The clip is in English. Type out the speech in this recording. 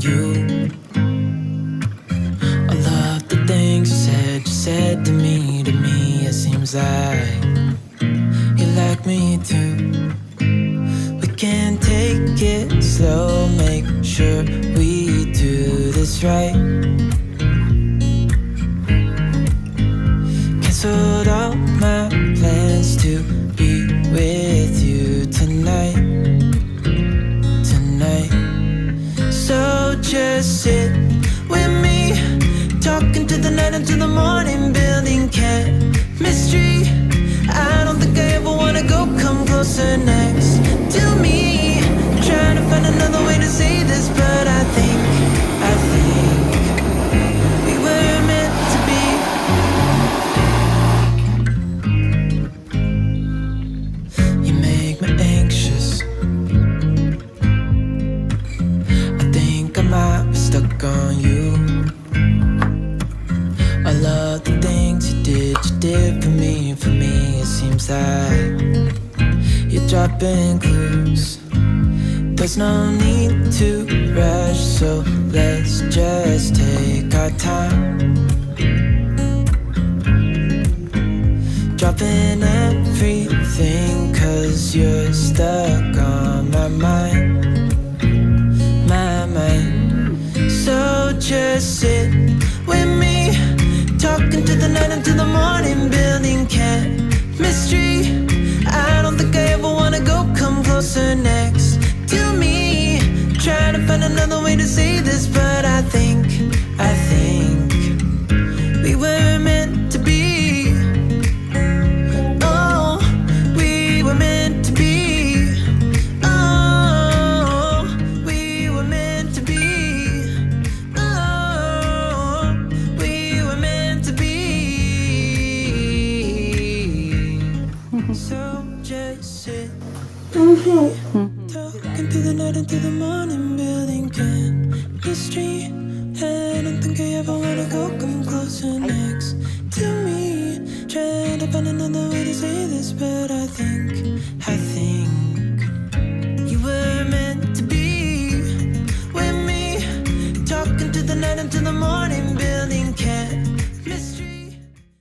you. All of the things you said to me, it seems like you like me too. We can take it slow, make sure we do this right. Canceled all my plans to be with you tonight. So just sit with me, talking to the night until the morning, building chemistry. I don't think I ever wanna go, come closer next to me. Trying to find another way to say this, but I think we were meant to be. You make me anxious. I think I might be stuck on you. All of the things you did for me. It seems like you're dropping clues. There's no need to rush, so let's just take our time. Dropping everything, 'cause you're stuck on my mind. So just sit with me, talking to the night until the morning, building chemistry. I don't think I ever wanna go, come closer next to me. Trying to find another way to say this, but I think we were meant to be. Oh, we were meant to be. Oh, we were meant to be. Oh, we were meant to be. So just sit with me, talking through the night until the morning, building chemistry. I don't think I ever wanna go, come closer next to me. Trying to find another